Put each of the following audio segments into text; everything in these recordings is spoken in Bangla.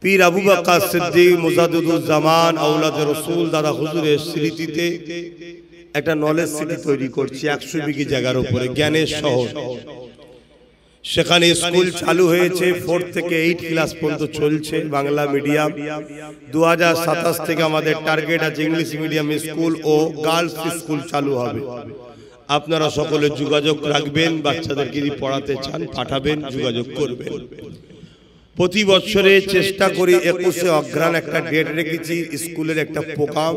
পীর আবু বকর সিদ্দিক মুজাদ্দিদুজ্জামান আওলাদ রাসূল দাদা হুজুরের স্মৃতিতে একটা নলেজ সিটি তৈরি করছি 100 বিঘি জায়গার উপরে জ্ঞানের শহর। সেখানে স্কুল চালু হয়েছে 4 থেকে 8 ক্লাস পর্যন্ত চলছে বাংলা মিডিয়াম। 2027 থেকে আমাদের টার্গেট আছে ইংলিশ মিডিয়াম স্কুল ও গার্লস স্কুল চালু হবে। আপনারা সকলে যোগাযোগ রাখবেন, বাচ্চাদেরকে যদি পড়াতে চান পাঠাবেন, যোগাযোগ করবেন। প্রতি বছরে চেষ্টা করি 21শে অগ্রহায়ণ একটা ডেট রেখেছি, স্কুলের একটা প্রোগ্রাম,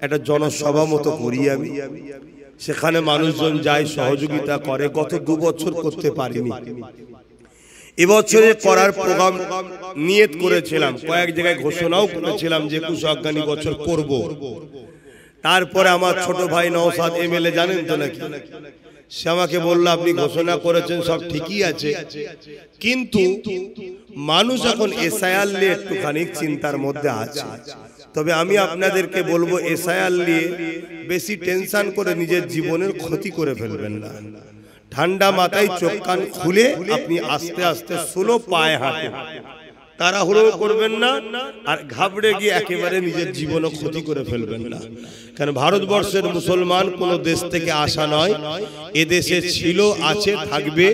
একটা জনসভা মতো করি আমি। সেখানে মানুষজন যায়, সহযোগিতা করে। গত 2 বছর করতে পারিনি, এবছরে করার প্রোগ্রাম নিয়ত করেছিলাম, কয়েক জায়গায় ঘোষণাও করেছিলাম যে 21 অগ্রহায়ণ বছর করব। তারপরে আমার ছোট ভাই নওশাদ এমএলএ জানেন তো নাকি, সে আমাকে বলল আপনি ঘোষণা করেছেন সব ঠিকই আছে, কিন্তু মানুষ এখন এসআইআর নিয়ে একটুখানি চিন্তার মধ্যে আছে। তবে আমি আপনাদেরকে বলবো এসআইআর নিয়ে বেশি টেনশন করে নিজের জীবনের ক্ষতি করে ফেলবেন না। ঠান্ডা মাথায় চোখ কান খুলে আপনি আস্তে আস্তে স্লো পায়ে হাঁটুন, তাড়াহুড়ো করবেন না, আর ঘাবড়ে গিয়ে একেবারে নিজের জীবনও ক্ষতি করে ফেলবেন না। কারণ ভারতবর্ষের মুসলমান কোন দেশ থেকে আসা নয়, এদেশে ছিল, আছে, থাকবে।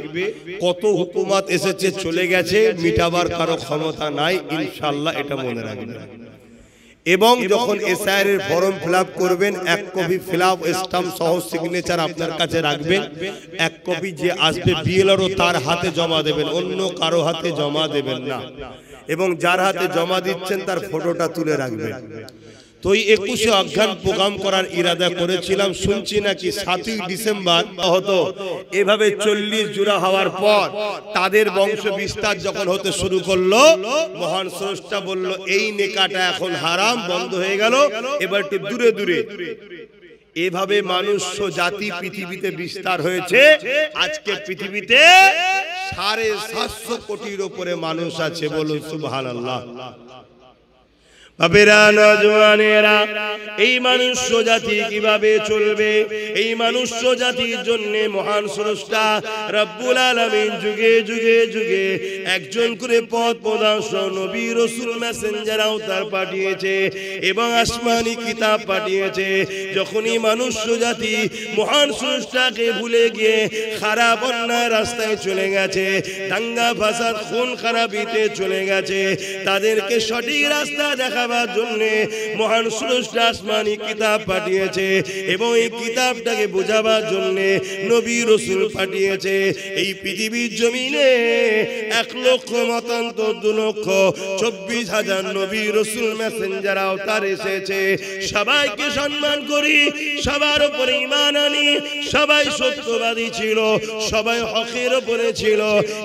কত হুকুমত এসেছে চলে গেছে, মিটাবার কারো ক্ষমতা নাই, ইনশাআল্লাহ এটা মনে রাখবেন। এবং যখন এসআইআর এর ফর্ম ফিলআপ করবেন, 1 কপি ফিলআপ স্ট্যাম্প সহ সিগনেচার আপনার কাছে রাখবেন। 1 কপি যে আসবে বিএলআরও তার হাতে জমা দেবেন, অন্য কারো হাতে জমা দেবেন না। এবং যার হাতে জমা দিচ্ছেন তার ফটোটা তুলে রাখবেন। তো এই 21শে অগ্রহায়ণ প্রোগ্রাম করার ইরাদা করেছিলাম, শুনছি নাকি 7ই ডিসেম্বর হতো। এভাবে 40 জোড়া হওয়ার পর তাদের বংশ বিস্তার যখন হতে শুরু করলো, মহান স্রষ্টা বলল এই নেকাটা এখন হারাম, বন্ধ হয়ে গেল, এবার একটু দূরে দূরে। এভাবে মানুষ জাতি পৃথিবীতে বিস্তার হয়েছে। আজকে পৃথিবীতে 750 কোটির উপরে মানুষ আছে, বলুন সুবহানাল্লাহ। বাবেরা, নওজওয়ানেরা, এই মনুষ্য জাতি কিভাবে চলবে? এই মনুষ্য জাতির জন্য মহান স্রষ্টা রব্বুল আলামিন যুগে যুগে যুগে একজন করে পথ প্রদর্শক নবী রাসূল মেসেঞ্জার আওতার পাঠিয়েছে এবং আসমানি কিতাব পাঠিয়েছে। যখনই মনুষ্য জাতি মহান স্রষ্টাকে ভুলে গিয়ে খারাপ অন্যায় রাস্তায় চলে গেছে, দাঙ্গা ফাসাদ খুন খারাপিতে চলে গেছে, তাদেরকে সঠিক রাস্তা দেখা মহান স্রষ্টা আসমানি কিতাব পাঠিয়েছে এবং এই কিতাবটাকে বোঝাবার জন্য নবী রাসূল পাঠিয়েছে। এই পৃথিবীর জমিনে 1,24,24,000 নবী রাসূল মেসেঞ্জার আওতার এসেছে। সবাইকে সম্মান করি, সবার উপরে ঈমান আনি, সবাই সত্যবাদী ছিল, সবাই হকের উপরে ছিল।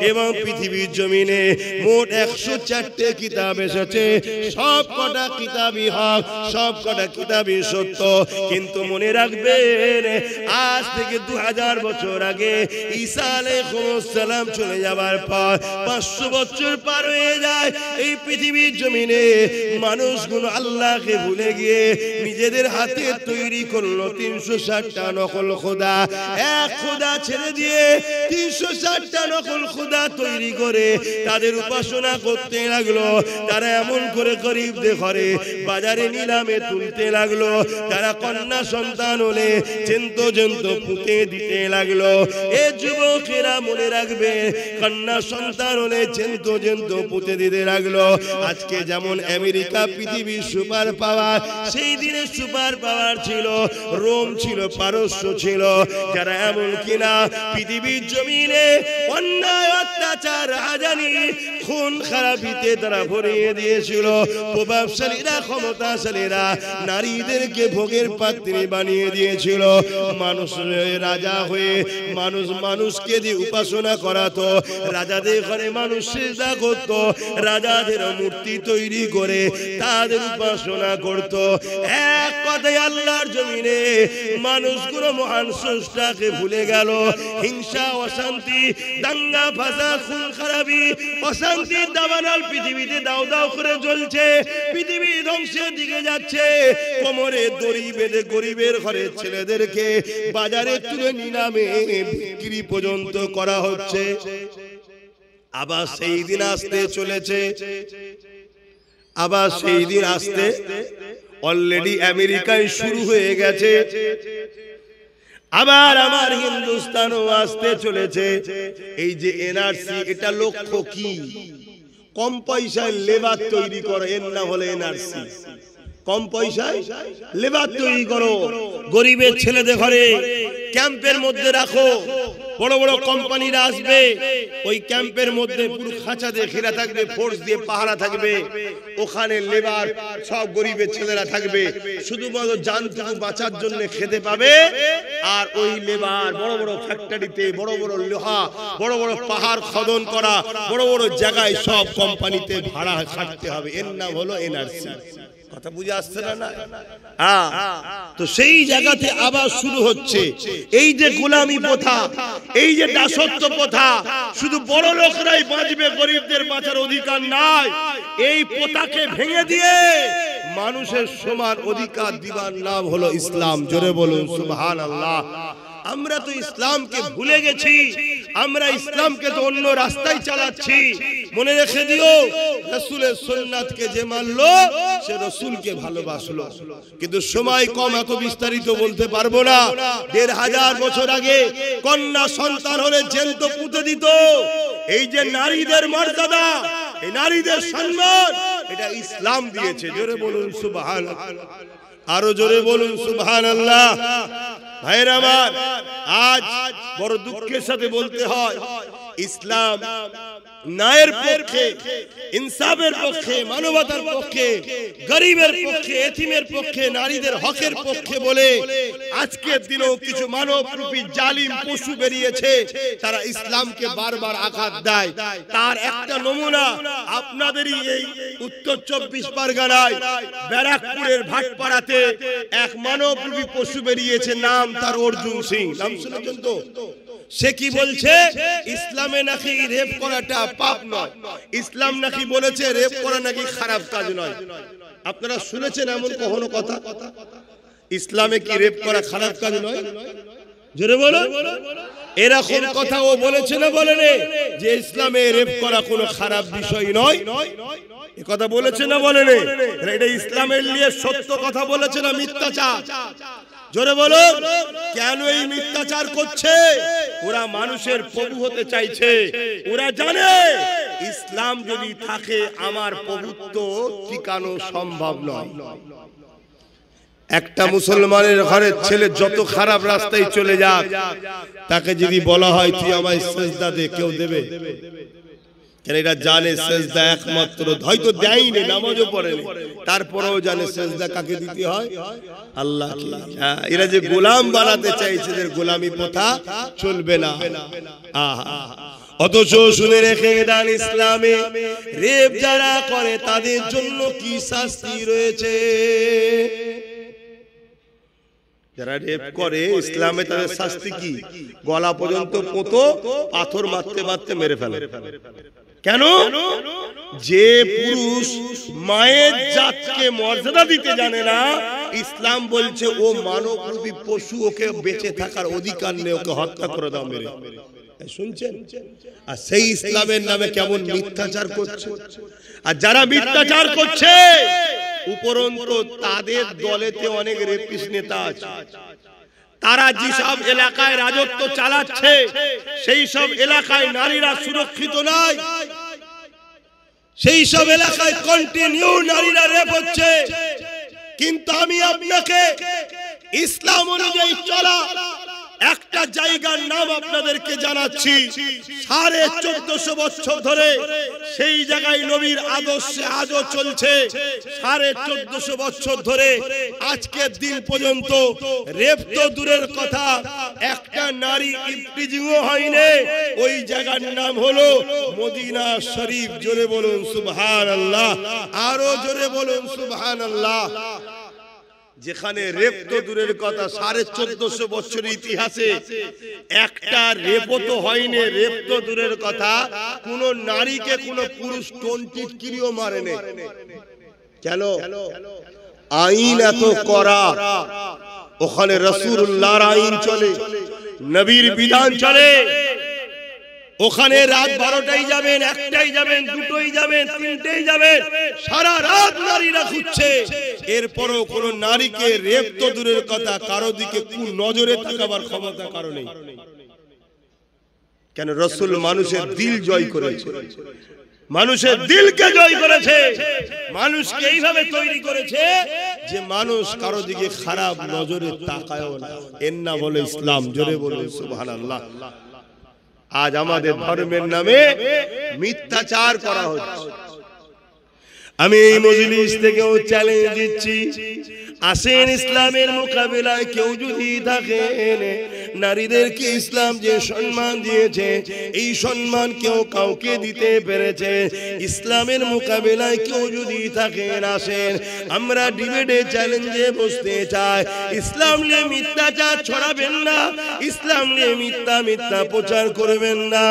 এবং পৃথিবীর জমিনে মোট 104টে কিতাব এসেছে। সব কটা কিতাবই হক, সব কটা কিতাবই সত্য। কিন্তু মনে রাখবেন, আজ থেকে 2000 বছর আগে ঈসা আলাইহিস সালাম চলে যাবার পর 500 বছর পার হয়ে যায়। এই পৃথিবীর জমিনে মানুষগুলো আল্লাহকে ভুলে গিয়ে নিজেদের হাতে তৈরি করলো 360টা নকল খোদা। এক খোদা ছেড়ে দিয়ে 360টা নকল খোদা তৈরি করে তাদের উপাসনা করতে লাগলো। তারা এমন করে গরিবদের ঘরে বাজারে নিলামে তুলতে লাগলো। তারা কন্যা সন্তান হলে জেন্ত জেন্ত পুঁতে দিতে লাগলো। এ যুবকেরা মনে রাখবে, কন্যা সন্তান হলে জেন্ত জেন্ত পুঁতে দিতে লাগলো। আজকে যেমন আমেরিকা পৃথিবীর সুপার পাওয়ার, সেই দিনে সুপার পাওয়ার ছিল রোম, ছিল পারস্য, ছিল যারা এমন কিনা পৃথিবীর জমিনে অন্যায় অত্যাচার রাজানি খুন খারাপিতে তারা ভরিয়ে দিয়েছিল। প্রভাবশালীরা, ক্ষমতাশালীরা নারীদেরকে ভোগের পাত্রী বানিয়ে দিয়েছিল। মানুষ রাজা হয়ে মানুষকে দিয়ে উপাসনা করাতো। রাজাদের ঘরে মানুষ সিজদা করত, রাজাদের মূর্তি তৈরি করে তাদের উপাসনা করত। এক কথায় আল্লাহর জমিনে মানুষগুলো মহান স্রষ্টাকে ভুলে গেল। হিংসা, অশান্তি, দাঙ্গা ফাসাদ, খুন খারাপি, অশান্তির দাবানল পৃথিবীতে দাও দাও করে জ্বলছে। পৃথিবী ধ্বংসের দিকে যাচ্ছে। কোমরে দড়ি বেঁধে গরিবের ঘরের ছেলেদেরকে বাজারে তুলে নিলামে বিক্রি পর্যন্ত করা হচ্ছে। আবার সেই দিন আসতে চলেছে আবার সেই দিন আসতে অলরেডি আমেরিকায় শুরু হয়ে গেছে, আবার আমার হিন্দুস্তানও আসতে চলেছে। এই যে এনআরসি, এটা লক্ষ্য কি? কম পয়সায় লেবার তৈরি করো, এর নাম হলো এনআরসি। কম পয়সায় লেবার তৈরি করো, গরিবের ছেলেদের ঘরে ক্যাম্পের মধ্যে রাখো, বড় বড় কোম্পানিরা আসবে, ওই ক্যাম্পের মধ্যে পুরো খাঁচা দিয়ে ঘেরা থাকবে, ফোর্স দিয়ে পাহারা থাকবে, ওখানে লেবার সব গরিবের ছেলেরা থাকবে, শুধুমাত্র জানটুকু বাঁচার জন্য খেতে পাবে। আর ওই লেবার বড় বড় ফ্যাক্টরিতে, বড় বড় লোহা, বড় বড় পাহাড় খনন করা, বড় বড় জায়গায় সব কোম্পানিতে ভাড়া খাটতে হবে। এর নাম হলো এনআরসি। কথা বুঝে আসছে না? তো সেই জায়গাতে আবার শুরু হচ্ছে এই যে গোলামি প্রথা, এই যে দাসত্ব প্রথা। শুধু বড় লোকরাই বাঁচবে, গরিবদের বাঁচার অধিকার নাই। এই প্রথাকে ভেঙে দিয়ে মানুষের সমান অধিকার দিবার নাম হলো ইসলাম। জোরে বলুন সুবহানাল্লাহ। আমরা তো ইসলামকে ভুলে গেছি, আমরা ইসলামকে তো অন্য রাস্তায় চালাচ্ছি। মনে রেখে দিও, রাসূলের সুন্নাতকে যে মানলো সে রাসূলকে ভালোবাসলো। কিন্তু সময় কম, এত বিস্তারিত বলতে পারবো না। ১৫০০ বছর আগে কন্যা সন্তান হলে জ্যান্ত পুঁতে দিত। এই যে নারীদের মর্যাদা, এই নারীদের সম্মান, এটা ইসলাম দিয়েছে। জোরে বলুন সুবহানাল্লাহ, আরো জোরে বলুন সুবহানাল্লাহ। ভাইরা আমার, আজ বড় দুঃখের সাথে বলতে হয়, ইসলাম ন্যায়ের পক্ষে, ইনসাফের পক্ষে, মানবতার পক্ষে, গরিবের পক্ষে, এতিমের পক্ষে, নারীদের হকের পক্ষে বলে আজকের দিনেও কিছু মানবরূপী জালিম পশু বেরিয়েছে, তারা ইসলামকে বারবার আঘাত দেয়। তার একটা নমুনা আপনাদেরই এই উত্তর ২৪ পরগনায় ব্যারাকপুরের ভাটপাড়াতে এক মানবরূপী পশু বেরিয়েছে, নাম তার অর্জুন সিং। নাম শুনেছেন তো? সে কি বলছে? ইসলামে নাকি রেপ করাটা পাপ নয়, ইসলাম নাকি বলেছে রেপ করা নাকি খারাপ কাজ নয়। আপনারা শুনেছেন এমন কখনো কথা? ইসলামে কি রেপ করা খারাপ কাজ নয়? জোরে বলো। এরকম কথা ও বলেছে না বলেনি যে ইসলামে রেপ করা কোনো খারাপ বিষয় নয়? এ কথা বলেছে না বলেনি? এটা ইসলামের নিয়ে সত্য কথা বলেছে না মিথ্যাচার? জোরে বলো। কেন এই মিথ্যাচার করছে? ওরা মানুষের প্রভু হতে চাইছে। ওরা জানে ইসলাম যদি থাকে আমার প্রভুত্ব টিকানো সম্ভব নয়। একটা মুসলমানের ঘরের ছেলে যত খারাপ রাস্তায় চলে যাক, তাকে যদি বলা হয় তুই আমায় সেজদা দে, কেউ দেবে? কেন? এরা জানে সেজদা একমাত্র, হয়তো দেয়নি, নামাজও পড়েনি, তারপরেও জানে সেজদা কাকে দিতে হয়? আল্লাহকে। এরা যে গোলাম বানাতে চাইছে, এদের গোলামি প্রথা চলবে না। অথচ শুনে রেখে দেন, ইসলামে রেপ যারা করে তাদের জন্য কি শাস্তি রয়েছে? যারা রেপ করে ইসলামে তাদের শাস্তি কি? গলা পর্যন্ত পোঁতো, পাথর মারতে মারতে মেরে ফেলে। কেন? যে পুরুষ মায়ের জাতকে মর্যাদা দিতে জানে না, ইসলাম বলছে ও মানবরূপী পশু, ওকে বেঁচে থাকার অধিকার নেই, ওকে হত্যা করে দাও মেরে। শুনছেন? আর সেই ইসলামের নামে কেমন মিথ্যাচার করছে। আর যারা মিথ্যাচার করছে, উপরন্তু তাদের দলেতে অনেক রেপিস্ট নেতা আছে। তারা যেসব এলাকায় রাজত্ব চালাচ্ছে, সেই সব এলাকায় নারীরা সুরক্ষিত নয়। সেই সব এলাকায় কন্টিনিউ নারীরা রেপ হচ্ছে। কিন্তু আমি আপনাকে ইসলাম অনুযায়ী চলা একটা জায়গার নাম আপনাদেরকে জানাচ্ছি। 1450 বছর ধরে সেই জায়গায় নবীর আদর্শে আজও চলছে। 1450 বছর ধরে আজকের দিন পর্যন্ত রেপ তো দূরের কথা, একটা নারী ইফতিজিংও হয়নি। ওই জায়গার নাম হলো মদিনা শরীফ। জোরে বলুন সুবহানাল্লাহ, আরো জোরে বলুন সুবহানাল্লাহ। যেখানে রেপ তো দূরের কথা, 1450 বছরের ইতিহাসে একটা রেপও তো হয়নি। রেপ তো দূরের কথা, কোন নারীকে কোন পুরুষ টিটকিরিও মারেনি। কেন? আইন এত কড়া, ওখানে রাসূলুল্লাহর আইন চলে, নবীর বিধান চলে। ওখানে রাত 12টায় যাবেন, 1টায় যাবেন, 2টোয় যাবেন, 3টেয় যাবেন, সারা রাত নারীরা খুঁজছে। এরপরও কোন নারীকে রেপ তো দূরের কথা, কারো দিকে কোন নজরে তাকাবার ক্ষমতা কারো নেই। কেন? রাসূল মানুষের দিল জয় করেছে, মানুষের দিলকে জয় করেছে, মানুষকে এইভাবে তৈরি করেছে যে মানুষ কারো দিকে খারাপ নজরে তাকায়ও না। এর নাম হলো ইসলাম। জোরে বলুন সুবহানাল্লাহ। আজ আমাদের ধর্মের নামে মিথ্যাচার করা হচ্ছে। আমি এই মজলিস থেকেও চ্যালেঞ্জ দিচ্ছি, আসেন ইসলামের মোকাবিলায় কেউ যদি থাকেন, নারীদেরকে ইসলাম যে সম্মান দিয়েছে এই সম্মান কেউ কাউকে দিতে পেরেছে? ইসলামের মোকাবিলায় কেউ যদি থাকেন, আসেন আমরা ডিবেটে চ্যালেঞ্জে বসতে চাই। ইসলাম নিয়ে মিথ্যাচার ছড়াবেন না, ইসলাম নিয়ে মিথ্যা প্রচার করবেন না,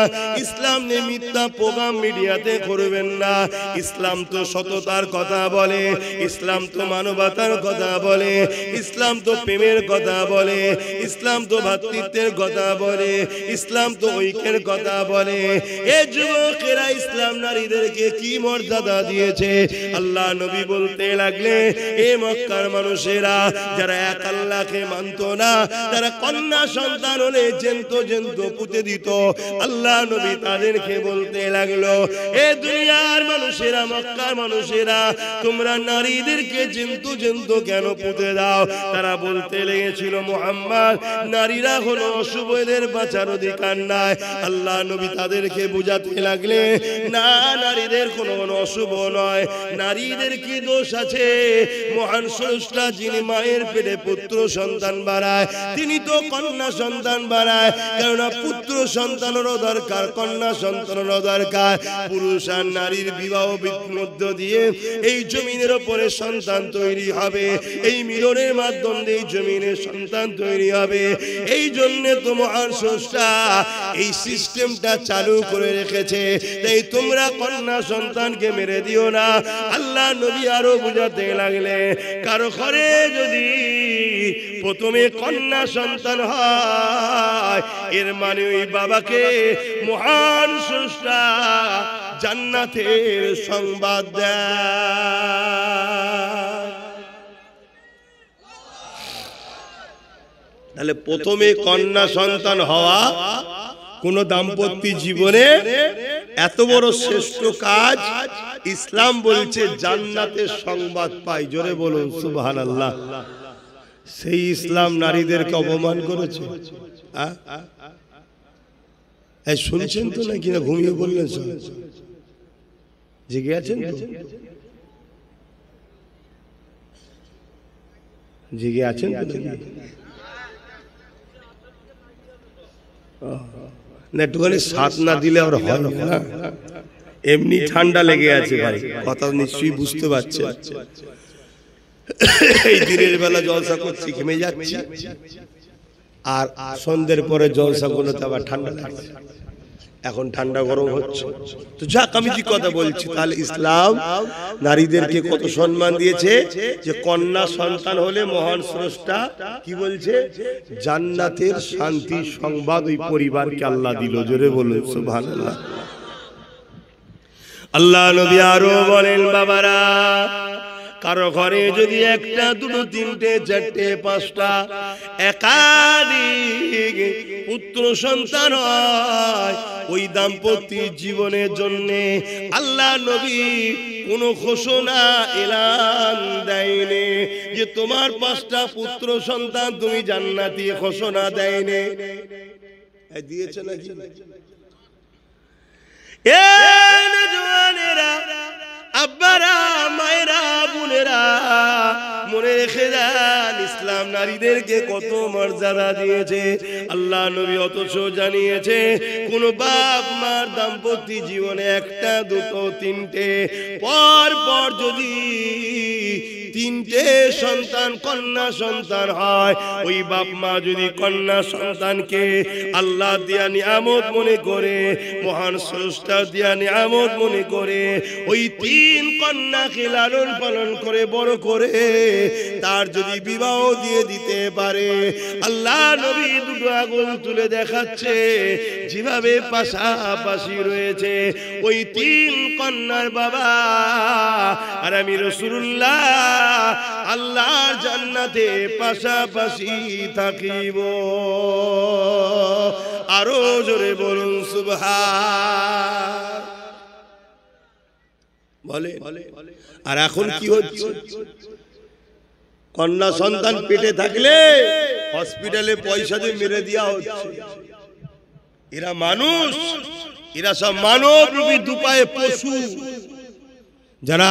ইসলাম নিয়ে মিথ্যা প্রোগ্রাম মিডিয়াতে করবেন না। ইসলাম তো সততার কথা বলে, ইসলাম তো মানবতার কথা বলে, ইসলাম তো প্রেমের কথা বলে, ইসলাম তো ভাতৃত্বের কথা বলে, ইসলাম তো ঐক্যের কথা বলে। এ যুবকেরা, ইসলাম নারীদেরকে কি মর্যাদা দিয়েছে। আল্লাহ নবী বলতে লাগলে, এ মক্কার মানুষেরা যারা এক আল্লাহকে মানত না, যারা কন্যা সন্তান হলে জেন্ত পুঁতে দিত, আল্লাহ নবী তাদেরকে বলতে লাগলো, এ দুনিয়ার মানুষেরা, মক্কার মানুষেরা, তোমরা নারীদেরকে জেন্ত কেন পুঁতে দাও? তারা বলতে লেগেছিল, মুহাম্মদ, নারীরা হলো অশুভ, এদের বাঁচার অধিকার নাই। আল্লাহ নবী তাদেরকে বুঝাতে লাগলে, না, নারীদের কোনো অশুভ নয়, নারীদের কি দোষ আছে? মহান স্রষ্টা যিনি মায়ের পেটে পুত্র সন্তান বাড়ায়, তিনি তো কন্যা সন্তান বাড়ায়। কেননা পুত্র সন্তানেরও দরকার, কন্যা সন্তানেরও দরকার। পুরুষ আর নারীর বিবাহ মধ্য দিয়ে এই জমিনের উপরে সন্তান তৈরি হবে, এই মিলনের মাধ্যমে এই জমিনে সন্তান তৈরি হবে। এই জন্য তো মহান স্রষ্টা এই সিস্টেমটা চালু করে রেখেছে। তাই তোমরা কন্যা সন্তানকে মেরে দিও না। আল্লাহ নবী আরো বুঝাতে লাগলে, কারো ঘরে যদি প্রথমে কন্যা সন্তান হয়, এর মানে ওই বাবাকে মহান স্রষ্টা জান্নাতের সংবাদ দেয়। তাহলে প্রথমে কন্যা সন্তান হওয়া কোন দাম্পত্য জীবনে এত বড় শ্রেষ্ঠ কাজ, ইসলাম বলছে জান্নাতের সংবাদ পাই। জোরে বলুন সুবহানাল্লাহ। সেই ইসলাম নারীদেরকে অপমান করেছে। শুনছেন তো নাকি না ঘুমিয়ে বললেন? জেগে আছেন তো? জেগে আছেন তো? না, একটুখানি সাথ না দিলে আর হয় না। এমনি ঠান্ডা লেগে আছে ভাই, কথা নিশ্চয়ই বুঝতে পারছে। এই দিনের বেলা জলসা করছি, ঘেমে যাচ্ছি, আর সন্ধ্যের পরে জলসা করতে আবার ঠান্ডা লাগছে। এখন ঠান্ডা গরম হচ্ছে। তো যাক, আমি যে কথা বলছি, তাহলে ইসলাম নারীদেরকে কত সম্মান দিয়েছে, যে কন্যা সন্তান হলে মহান স্রষ্টা কি বলছে, জান্নাতের শান্তি সংবাদ ওই পরিবারকে আল্লাহ দিল। জোরে বলুন সুবহানাল্লাহ। আল্লাহ নবী আরো বলেন, বাবারা, কারো ঘরে যদি একটা, দুটো, তিনটে, চারটে, পাঁচটা, একাধিক পুত্র সন্তান হয়, ওই দাম্পত্য জীবনের জন্য আল্লাহ নবী কোন ঘোষণা এলান দেয়নি যে তোমার 5টা পুত্র সন্তান তুমি জান্নাতি, ঘোষণা দেয়নি। দিয়েছে নাকি? আব্বারা, মায়েরা, বোনেরা, মনে রেখে যান, ইসলাম নারীদেরকে কত মর্যাদা দিয়েছে আল্লাহ নবী। অথচ জানিয়েছে কোন বাপ মার দাম্পত্য জীবনে একটা, দুটো, তিনটে, পর পর যদি 3টে সন্তান কন্যা সন্তান হয়, ওই বাপ মা যদি কন্যা সন্তানকে আল্লাহ দিয়া নিয়ামত মনে করে, মহান স্রষ্টা দিয়া নিয়ামত মনে করে, ওই 3 কন্যাকে লালন পালন করে বড় করে তার যদি বিবাহ দিয়ে দিতে পারে, আল্লাহ নবী দুটো আঙুল তুলে দেখাচ্ছে যেভাবে পাশাপাশি রয়েছে ওই তিন কন্যার বাবা আর আমি রাসূলুল্লাহ আল্লাহর জান্নাতে পাশাপাশি থাকিব। আরো জোরে বলুন সুবহান। বলে আর এখন কি হচ্ছে, কন্যা সন্তান পেটে থাকলে হসপিটালে পয়সা দিয়ে মেরে দেওয়া হচ্ছে। এরা মানুষ, এরা সব মানব রূপী দুপায়ে পশু যারা